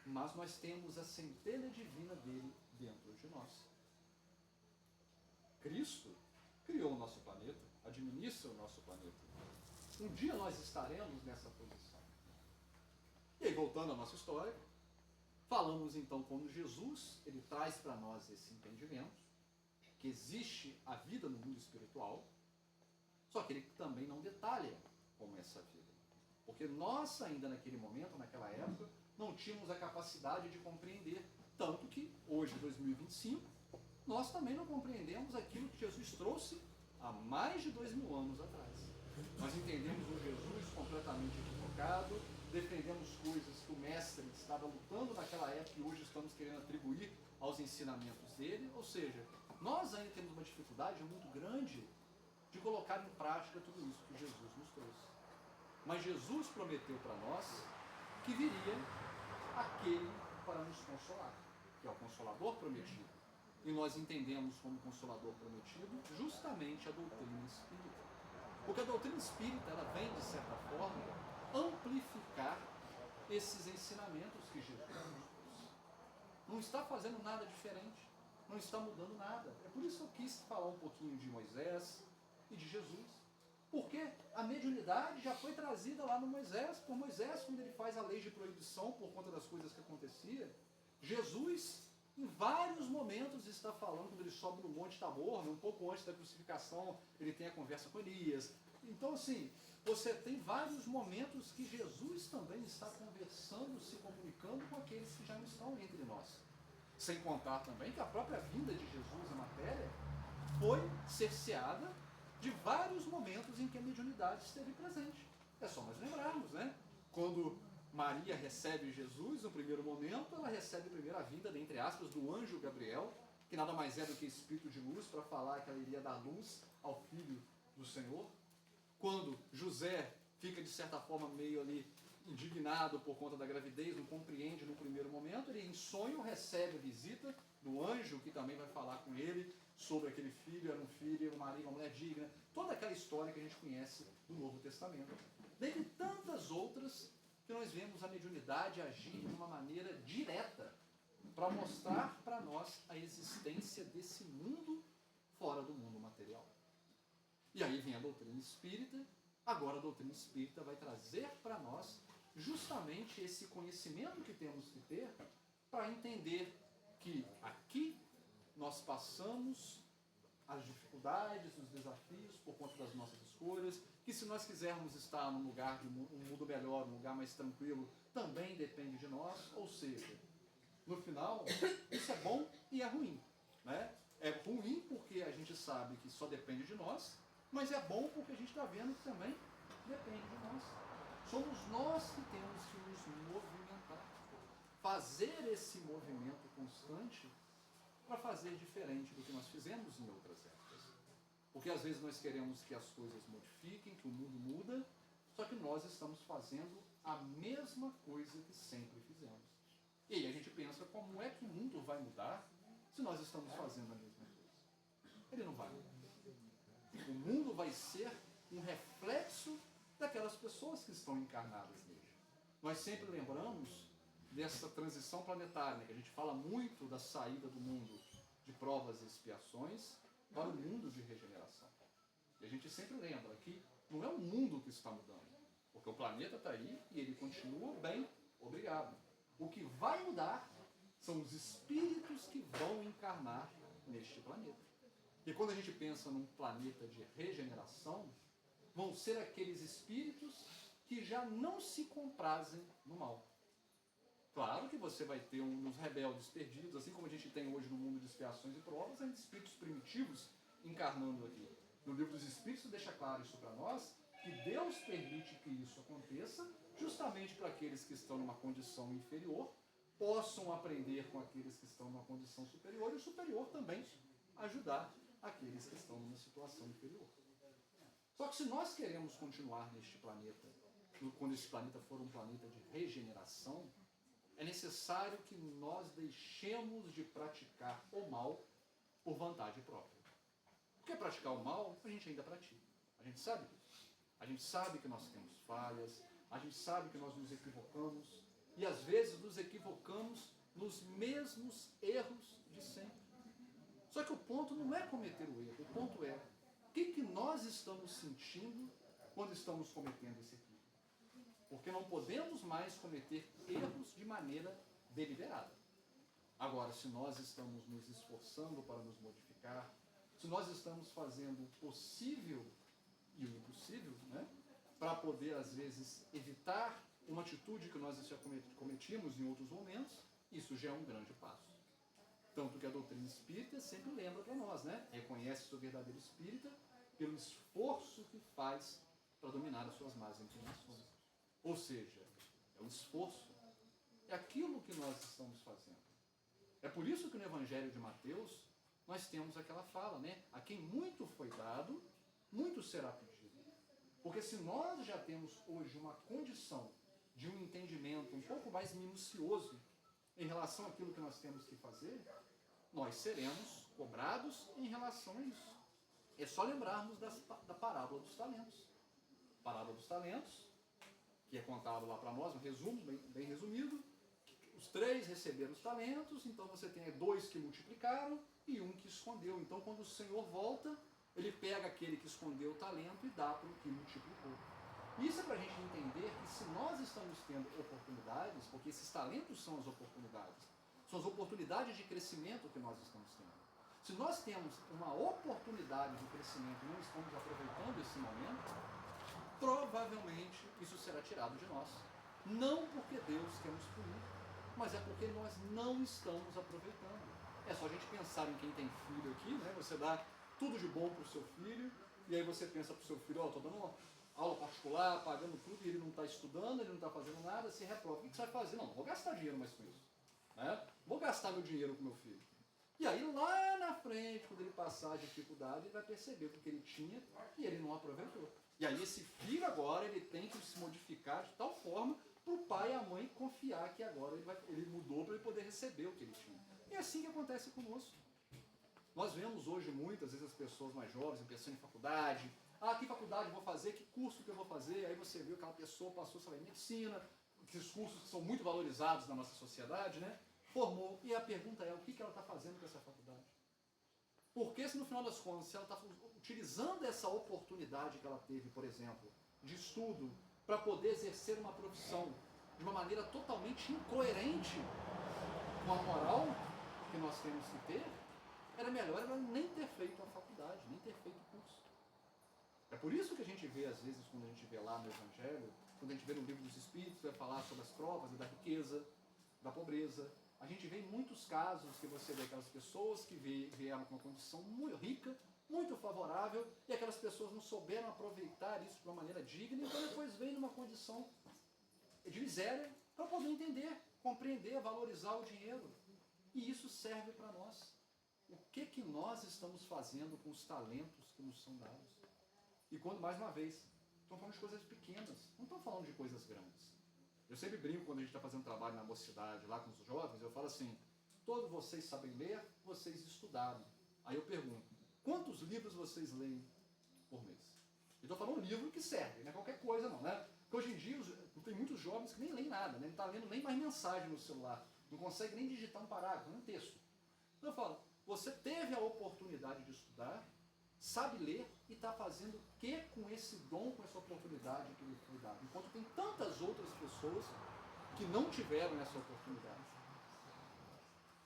Mas nós temos a centelha divina dele dentro de nós. Cristo criou o nosso planeta, administra o nosso planeta. Um dia nós estaremos nessa posição. E aí, voltando à nossa história, falamos então quando Jesus ele traz para nós esse entendimento, que existe a vida no mundo espiritual, só que ele também não detalha como é essa vida. Porque nós ainda naquele momento, naquela época, não tínhamos a capacidade de compreender, tanto que hoje, 2025, nós também não compreendemos aquilo que Jesus trouxe há mais de 2000 anos atrás. Nós entendemos um Jesus completamente equivocado, defendemos coisas que o Mestre estava lutando naquela época e hoje estamos querendo atribuir aos ensinamentos dele. Ou seja, nós ainda temos uma dificuldade muito grande de colocar em prática tudo isso que Jesus nos trouxe. Mas Jesus prometeu para nós que viria aquele para nos consolar, que é o Consolador prometido. E nós entendemos como Consolador prometido justamente a doutrina espírita. Porque a doutrina espírita ela vem, de certa forma, amplificar esses ensinamentos que Jesus nos trouxe. Não está fazendo nada diferente, não está mudando nada. É por isso que eu quis falar um pouquinho de Moisés e de Jesus. Porque a mediunidade já foi trazida lá no Moisés, por Moisés, quando ele faz a lei de proibição por conta das coisas que acontecia. Jesus, em vários momentos, está falando, quando ele sobe no Monte Tabor, um pouco antes da crucificação, ele tem a conversa com Elias. Então, assim, você tem vários momentos que Jesus também está conversando, se comunicando com aqueles que já não estão entre nós. Sem contar também que a própria vinda de Jesus em matéria foi cerceada de vários momentos em que a mediunidade esteve presente. É só nós lembrarmos, né? Quando Maria recebe Jesus, no primeiro momento, ela recebe primeiro a vinda, entre aspas, do anjo Gabriel, que nada mais é do que espírito de luz, para falar que ela iria dar luz ao Filho do Senhor. Quando José fica, de certa forma, meio ali indignado por conta da gravidez, não compreende no primeiro momento, ele em sonho recebe a visita do anjo, que também vai falar com ele sobre aquele filho, era um filho, uma Maria, uma mulher digna, toda aquela história que a gente conhece do Novo Testamento. Dentre tantas outras que nós vemos a mediunidade agir de uma maneira direta para mostrar para nós a existência desse mundo fora do mundo material. E aí vem a doutrina espírita. Agora a doutrina espírita vai trazer para nós justamente esse conhecimento que temos que ter para entender que aqui nós passamos as dificuldades, os desafios por conta das nossas escolhas, que se nós quisermos estar num lugar de um mundo melhor, um lugar mais tranquilo, também depende de nós. Ou seja, no final, isso é bom e é ruim, né? É ruim porque a gente sabe que só depende de nós, mas é bom porque a gente está vendo que também depende de nós. Somos nós que temos que nos movimentar, fazer esse movimento constante para fazer diferente do que nós fizemos em outras épocas. Porque às vezes nós queremos que as coisas modifiquem, que o mundo muda, só que nós estamos fazendo a mesma coisa que sempre fizemos. E aí a gente pensa, como é que o mundo vai mudar se nós estamos fazendo a mesma coisa? Ele não vai mudar. O mundo vai ser um reflexo daquelas pessoas que estão encarnadas nele. Nós sempre lembramos dessa transição planetária, né? Que a gente fala muito da saída do mundo de provas e expiações para o mundo de regeneração. E a gente sempre lembra que não é o mundo que está mudando, porque o planeta está aí e ele continua bem, obrigado. O que vai mudar são os espíritos que vão encarnar neste planeta. E quando a gente pensa num planeta de regeneração, vão ser aqueles espíritos que já não se comprazem no mal. Claro que você vai ter uns rebeldes perdidos, assim como a gente tem hoje no mundo de expiações e provas, ainda espíritos primitivos encarnando aqui. No livro dos Espíritos deixa claro isso para nós, que Deus permite que isso aconteça, justamente para aqueles que estão numa condição inferior, possam aprender com aqueles que estão numa condição superior, e o superior também ajudar aqueles que estão numa situação inferior. Só que se nós queremos continuar neste planeta, quando esse planeta for um planeta de regeneração, é necessário que nós deixemos de praticar o mal por vontade própria. Porque praticar o mal, a gente ainda pratica. A gente sabe disso. A gente sabe que nós temos falhas, a gente sabe que nós nos equivocamos, e às vezes nos equivocamos nos mesmos erros de sempre. Só que o ponto não é cometer o erro, o ponto é o que nós estamos sentindo quando estamos cometendo esse equívoco. Porque não podemos mais cometer erros de maneira deliberada. Agora, se nós estamos nos esforçando para nos modificar, se nós estamos fazendo o possível e o impossível, né, para poder, às vezes, evitar uma atitude que nós já cometimos em outros momentos, isso já é um grande passo. Tanto que a doutrina espírita sempre lembra para nós, né? Reconhece o verdadeiro espírita pelo esforço que faz para dominar as suas más inclinações. Ou seja, é um esforço. É aquilo que nós estamos fazendo. É por isso que no Evangelho de Mateus nós temos aquela fala, né? A quem muito foi dado, muito será pedido. Porque se nós já temos hoje uma condição de um entendimento um pouco mais minucioso em relação àquilo que nós temos que fazer, nós seremos cobrados em relação a isso. É só lembrarmos da parábola dos talentos. Parábola dos talentos, que é contado lá para nós, um resumo, bem resumido. Os 3 receberam os talentos, então você tem 2 que multiplicaram e 1 que escondeu. Então quando o Senhor volta, ele pega aquele que escondeu o talento e dá para o que multiplicou. Isso é para a gente entender que se nós estamos tendo oportunidades, porque esses talentos são as oportunidades de crescimento que nós estamos tendo. Se nós temos uma oportunidade de crescimento e não estamos aproveitando esse momento, provavelmente isso será tirado de nós. Não porque Deus quer nos punir, mas é porque nós não estamos aproveitando. É só a gente pensar em quem tem filho aqui, né? Você dá tudo de bom para o seu filho, e aí você pensa para o seu filho, estou dando uma aula particular, pagando tudo, e ele não está estudando, ele não está fazendo nada, se reprova. O que você vai fazer? Não vou gastar dinheiro mais com isso. Né? Vou gastar meu dinheiro com meu filho. E aí lá na frente, quando ele passar a dificuldade, ele vai perceber o que ele tinha e ele não aproveitou. E aí esse filho agora, ele tem que se modificar de tal forma para o pai e a mãe confiar que agora ele mudou para ele poder receber o que ele tinha. E é assim que acontece conosco. Nós vemos hoje muitas vezes as pessoas mais jovens pensando em faculdade. Que faculdade eu vou fazer? Que curso que eu vou fazer? Aí você viu que aquela pessoa passou, sei lá, em medicina, esses cursos que são muito valorizados na nossa sociedade, né? Formou. E a pergunta é, o que ela está fazendo com essa faculdade? Porque se no final das contas, se ela está utilizando essa oportunidade que ela teve, por exemplo, de estudo, para poder exercer uma profissão de uma maneira totalmente incoerente com a moral que nós temos que ter, era melhor ela nem ter feito a faculdade, nem ter feito o curso. É por isso que a gente vê, às vezes, quando a gente vê lá no Evangelho, quando a gente vê no Livro dos Espíritos, vai falar sobre as provas e da riqueza, da pobreza. A gente vê em muitos casos que você vê aquelas pessoas que vieram com uma condição muito rica, muito favorável, e aquelas pessoas não souberam aproveitar isso de uma maneira digna, então depois vem numa condição de miséria para poder entender, compreender, valorizar o dinheiro. E isso serve para nós. O que nós estamos fazendo com os talentos que nos são dados? E quando, mais uma vez, estamos falando de coisas pequenas, não estamos falando de coisas grandes. Eu sempre brinco quando a gente está fazendo trabalho na mocidade, lá com os jovens, eu falo assim, todos vocês sabem ler, vocês estudaram. Aí eu pergunto, quantos livros vocês leem por mês? Eu estou falando um livro que serve, não é qualquer coisa não, né? Porque hoje em dia tem muitos jovens que nem leem nada, né? Não está lendo nem mais mensagem no celular, não consegue nem digitar um parágrafo, nem um texto. Então eu falo, você teve a oportunidade de estudar, sabe ler e está fazendo o que com esse dom, com essa oportunidade que lhe foi dada? Enquanto tem tantas outras pessoas que não tiveram essa oportunidade.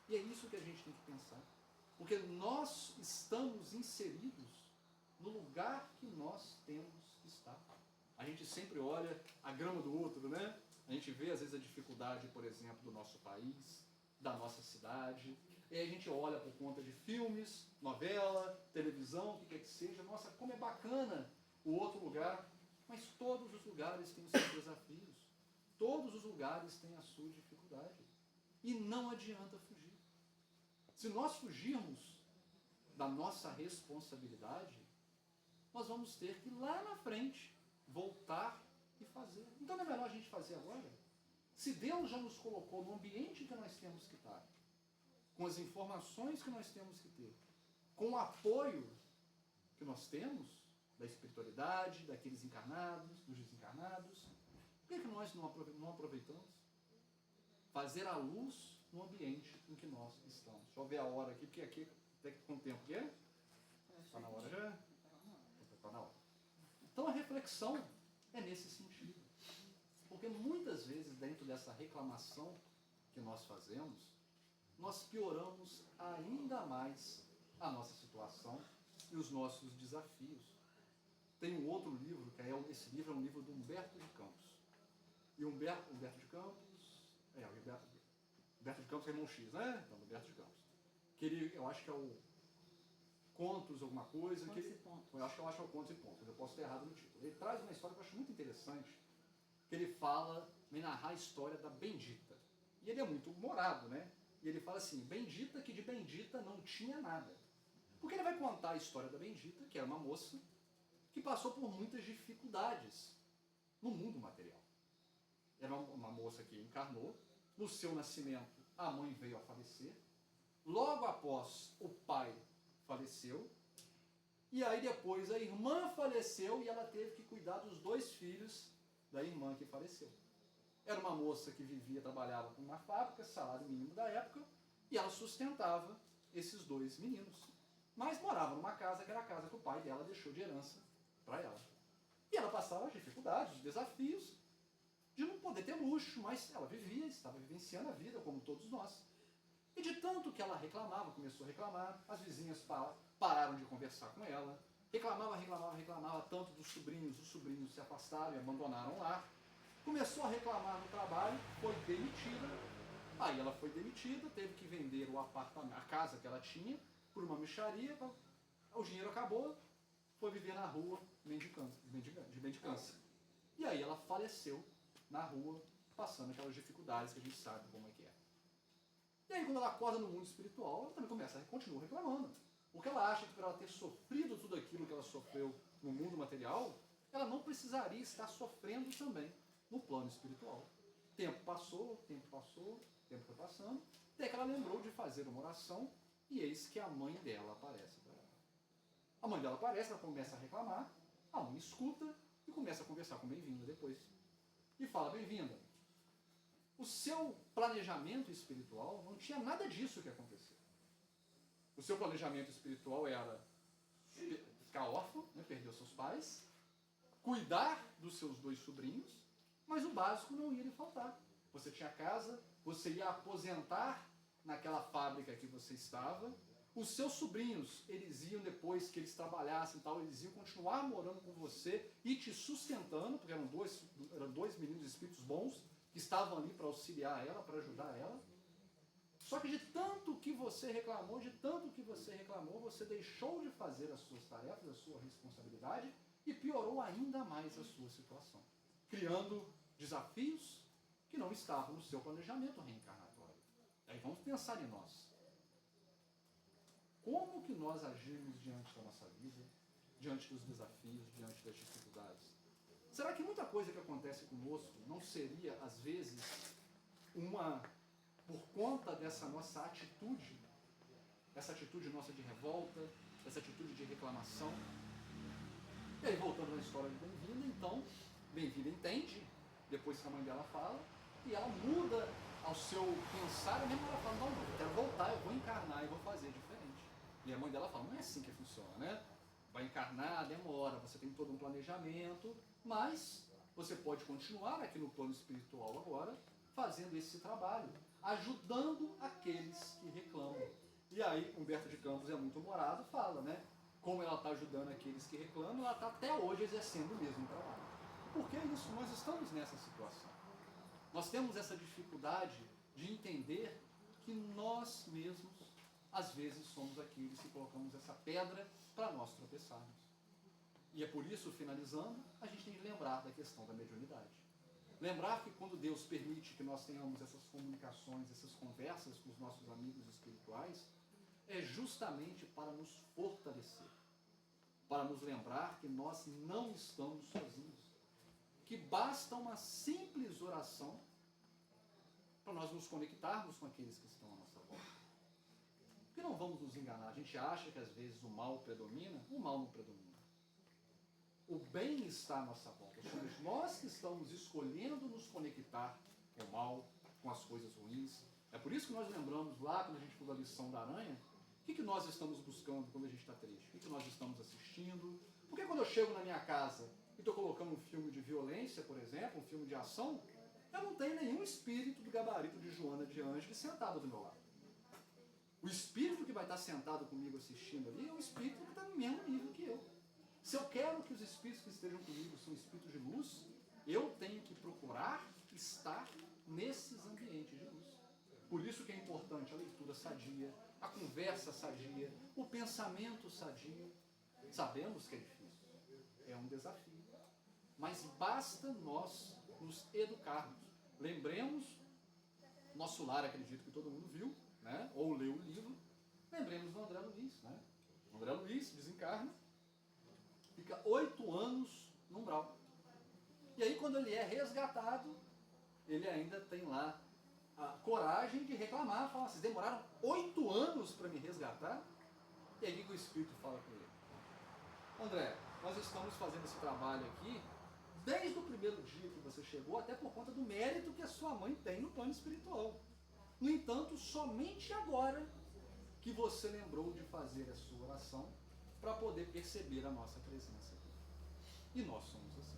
E é isso que a gente tem que pensar. Porque nós estamos inseridos no lugar que nós temos que estar. A gente sempre olha a grama do outro, né? A gente vê às vezes a dificuldade, por exemplo, do nosso país, da nossa cidade. E aí a gente olha por conta de filmes, novela, televisão, o que quer que seja. Nossa, como é bacana o outro lugar. Mas todos os lugares têm os seus desafios. Todos os lugares têm a sua dificuldade. E não adianta fugir. Se nós fugirmos da nossa responsabilidade, nós vamos ter que lá na frente voltar e fazer. Então não é melhor a gente fazer agora? Se Deus já nos colocou no ambiente que nós temos que estar, com as informações que nós temos que ter, com o apoio que nós temos da espiritualidade, daqueles encarnados, dos desencarnados, por que nós não aproveitamos? Fazer a luz no ambiente em que nós estamos. Deixa eu ver a hora aqui, porque aqui até que quanto tempo que é? Está na hora já? Está na hora. Então a reflexão é nesse sentido. Porque muitas vezes dentro dessa reclamação que nós fazemos, nós pioramos ainda mais a nossa situação e os nossos desafios. Tem um outro livro, esse livro é um livro do Humberto de Campos. E Humberto de Campos é irmão X, né? Então, Humberto de Campos. Que ele, eu acho que é o Contos alguma coisa. Contos que ele, e Pontos. eu acho que é o Contos e Pontos, eu posso ter errado no título. Ele traz uma história que eu acho muito interessante, que ele vem narrar a história da Bendita. E ele é muito humorado, né? E ele fala assim, Bendita que de Bendita não tinha nada. Porque ele vai contar a história da Bendita, que era uma moça que passou por muitas dificuldades no mundo material. Era uma moça que encarnou, no seu nascimento a mãe veio a falecer, logo após o pai faleceu, e aí depois a irmã faleceu e ela teve que cuidar dos 2 filhos da irmã que faleceu. Era uma moça que vivia, trabalhava com uma fábrica, salário mínimo da época, e ela sustentava esses 2 meninos. Mas morava numa casa que era a casa que o pai dela deixou de herança para ela. E ela passava as dificuldades, os desafios de não poder ter luxo, mas ela estava vivenciando a vida como todos nós. E de tanto que ela reclamava, começou a reclamar, as vizinhas pararam de conversar com ela, reclamava tanto dos sobrinhos, os sobrinhos se afastaram e abandonaram o lar. Começou a reclamar no trabalho, foi demitida. Aí ela foi demitida, teve que vender o apartamento, a casa que ela tinha, por uma mixaria, o dinheiro acabou, foi viver na rua de mendicância. E aí ela faleceu na rua, passando aquelas dificuldades que a gente sabe como é que é. E aí quando ela acorda no mundo espiritual, ela também continua reclamando. Porque ela acha que por ela ter sofrido tudo aquilo que ela sofreu no mundo material, ela não precisaria estar sofrendo também no plano espiritual. Tempo passou, tempo foi passando, até que ela lembrou de fazer uma oração, e eis que a mãe dela aparece para ela. A mãe dela aparece, ela começa a reclamar, a mãe escuta e começa a conversar com Bem-vinda depois. E fala, Bem-vinda, o seu planejamento espiritual não tinha nada disso que aconteceu. O seu planejamento espiritual era ficar órfão, né, perder os seus pais, cuidar dos seus 2 sobrinhos, mas o básico não ia lhe faltar. Você tinha casa, você ia aposentar naquela fábrica que você estava, os seus sobrinhos, eles iam depois que eles trabalhassem e tal, eles iam continuar morando com você e te sustentando, porque eram dois meninos espíritos bons que estavam ali para auxiliar ela, para ajudar ela. Só que de tanto que você reclamou, você deixou de fazer as suas tarefas, a sua responsabilidade e piorou ainda mais a sua situação, criando desafios que não estavam no seu planejamento reencarnatório. Aí vamos pensar em nós. Como que nós agimos diante da nossa vida, diante dos desafios, diante das dificuldades? Será que muita coisa que acontece conosco não seria, às vezes, por conta dessa nossa atitude, essa atitude nossa de revolta, essa atitude de reclamação? E aí, voltando na história de Bem-vinda, então, Bem-vinda entende, depois que a mãe dela fala, e ela muda ao seu pensar, mesmo ela fala, não, eu quero voltar, eu vou encarnar e vou fazer diferente. E a mãe dela fala, não é assim que funciona, né? Vai encarnar, demora, você tem todo um planejamento, mas você pode continuar aqui no plano espiritual agora, fazendo esse trabalho, ajudando aqueles que reclamam. E aí, Humberto de Campos é muito humorado, fala, né? Como ela está ajudando aqueles que reclamam, ela está até hoje exercendo o mesmo trabalho. Por que isso? Nós estamos nessa situação. Nós temos essa dificuldade de entender que nós mesmos, às vezes, somos aqueles que colocamos essa pedra para nós tropeçarmos. E é por isso, finalizando, a gente tem que lembrar da questão da mediunidade. Lembrar que quando Deus permite que nós tenhamos essas comunicações, essas conversas com os nossos amigos espirituais, é justamente para nos fortalecer, para nos lembrar que nós não estamos sozinhos, que basta uma simples oração para nós nos conectarmos com aqueles que estão à nossa volta. Porque não vamos nos enganar, a gente acha que às vezes o mal predomina, o mal não predomina. O bem está à nossa volta, somos nós que estamos escolhendo nos conectar com o mal, com as coisas ruins. É por isso que nós lembramos lá, quando a gente falou da lição da aranha, o que nós estamos buscando quando a gente está triste? O que nós estamos assistindo? Porque quando eu chego na minha casa e estou colocando um filme de violência, por exemplo, um filme de ação, eu não tenho nenhum espírito do gabarito de Joana de Ângeles sentado do meu lado. O espírito que vai estar sentado comigo assistindo ali é um espírito que está no mesmo nível que eu. Se eu quero que os espíritos que estejam comigo são espíritos de luz, eu tenho que procurar estar nesses ambientes de luz. Por isso que é importante a leitura sadia, a conversa sadia, o pensamento sadio. Sabemos que é difícil, é um desafio. Mas basta nós nos educarmos. Lembremos, nosso lar, acredito que todo mundo viu, né? Ou leu o livro, lembremos do André Luiz. Né? O André Luiz desencarna, fica 8 anos no umbral. E aí quando ele é resgatado, ele ainda tem lá a coragem de reclamar, falar, vocês demoraram 8 anos para me resgatar? E aí o Espírito fala com ele, André, nós estamos fazendo esse trabalho aqui desde o primeiro dia que você chegou, até por conta do mérito que a sua mãe tem no plano espiritual. No entanto, somente agora que você lembrou de fazer a sua oração para poder perceber a nossa presença aqui. E nós somos assim.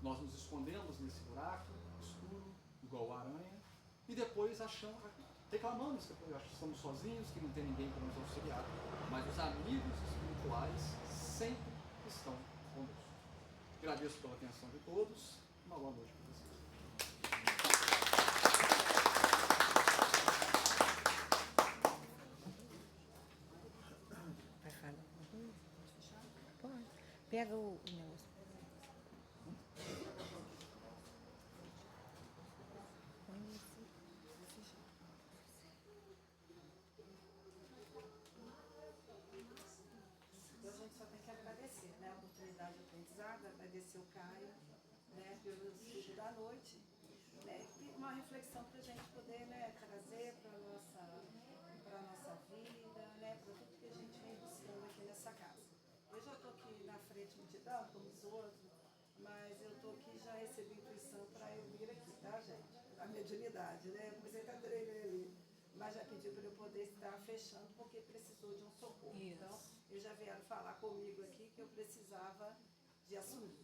Nós nos escondemos nesse buraco escuro, igual a aranha, e depois reclamamos que estamos sozinhos, que não tem ninguém para nos auxiliar. Mas os amigos espirituais sempre estão conosco. Agradeço pela atenção de todos. Uma boa noite para vocês. Vai falar? Pode. Pega o negócio. Então a gente só tem que agradecer, né? A oportunidade de aprendizado, agradecer o Caio, né? Pelo estudo da noite, né? E uma reflexão para a gente poder, né, trazer para a nossa vida, né? Para tudo que a gente vem buscando aqui nessa casa. Eu já estou aqui na frente multidão, como os outros, mas eu estou aqui já recebi intuição para eu vir aqui, tá, gente? A mediunidade, né? Eu comecei a treinar ali, mas já pediu para eu poder estar fechando porque precisou de um socorro. Isso. Então, eles já vieram falar comigo aqui que eu precisava de assumir.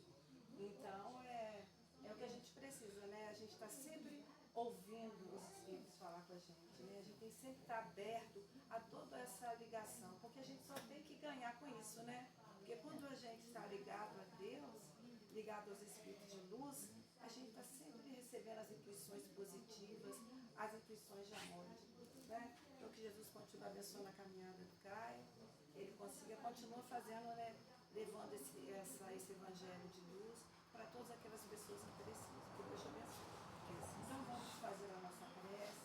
Então, é o que a gente precisa, né? A gente está sempre ouvindo os espíritos falar com a gente, né? A gente tem que sempre estar aberto a toda essa ligação, porque a gente só tem que ganhar com isso, né? Porque quando a gente está ligado a Deus, ligado aos espíritos de luz, a gente está sempre recebendo as intuições positivas, as intuições de amor, né? Então que Jesus continue abençoando a caminhada do Caio, ele continua fazendo, né? Levando esse evangelho de luz para todas aquelas pessoas que precisam. Que Deus te abençoe. Então vamos fazer a nossa prece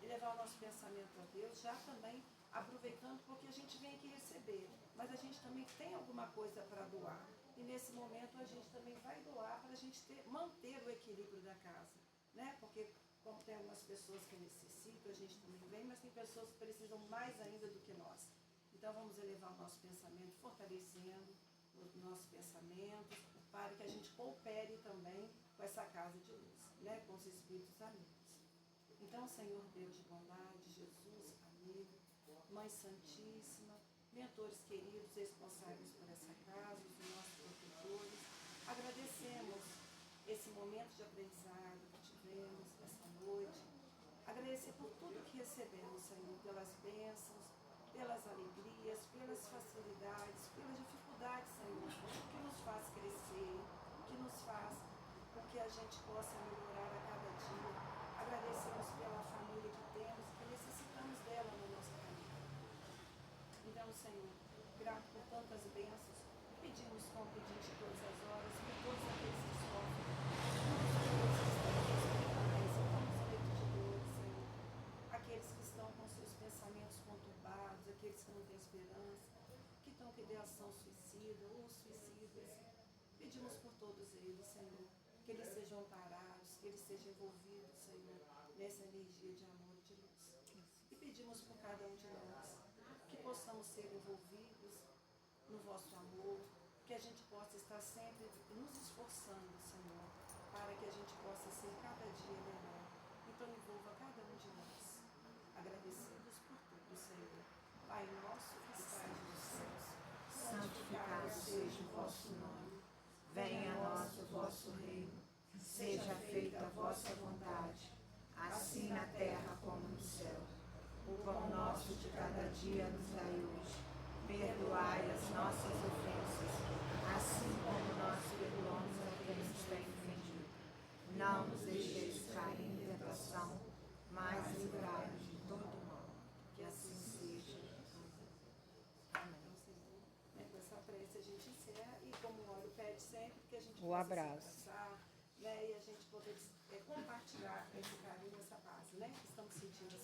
e levar o nosso pensamento a Deus, já também aproveitando porque a gente vem aqui receber, mas a gente também tem alguma coisa para doar. E nesse momento a gente também vai doar para a gente manter o equilíbrio da casa, né? Porque como tem algumas pessoas que necessitam, a gente também vem, mas tem pessoas que precisam mais ainda do que nós. Então vamos elevar o nosso pensamento, fortalecendo os nossos pensamentos, para que a gente coopere também com essa casa de luz, né? Com os espíritos amigos. Então, Senhor Deus de bondade, Jesus, amigo, Mãe Santíssima, mentores queridos, responsáveis por essa casa, os nossos protetores, agradecemos esse momento de aprendizado que tivemos essa noite, agradecer por tudo que recebemos, Senhor, pelas bênçãos, pelas alegrias, pelas facilidades, pelas dificuldades, Senhor, que nos faz crescer, que nos faz com que a gente possa melhorar a cada dia. Agradecemos pela família que temos, que necessitamos dela no nosso caminho. Então, Senhor, grato por tantas bênçãos, pedimos com o pedido de todas as horas, por todos aqueles que sofrem, aqueles que estão com seus pensamentos conturbados, aqueles que não têm esperança, que estão com ideação suicida ou suicidas. Pedimos por todos eles, Senhor, que eles sejam parados, que eles sejam envolvidos, Senhor, nessa energia de amor e de luz. E pedimos por cada um de nós, que possamos ser envolvidos no vosso amor, que a gente possa estar sempre nos esforçando, Senhor, para que a gente possa ser cada dia melhor. Então envolva cada um de nós. Agradecidos por tudo, Senhor. Pai nosso que estás nos céus, santificado seja o vosso nome. Venha a nós o vosso reino. Seja feita a vossa vontade, assim na terra como no céu. O pão nosso de cada dia nos dai hoje. Perdoai as nossas ofensas, assim como nós perdoamos a quem nos tem ofendido. Não nos deixeis cair em tentação, mas livrai-nos de todo mal. Que assim seja. Amém. Então, Senhor, com essa prece a gente encerra e, como o Óleo pede sempre, que a gente possa abraço. se abraçar, né, e a gente poder compartilhar esse carinho, essa paz, né, que estamos sentindo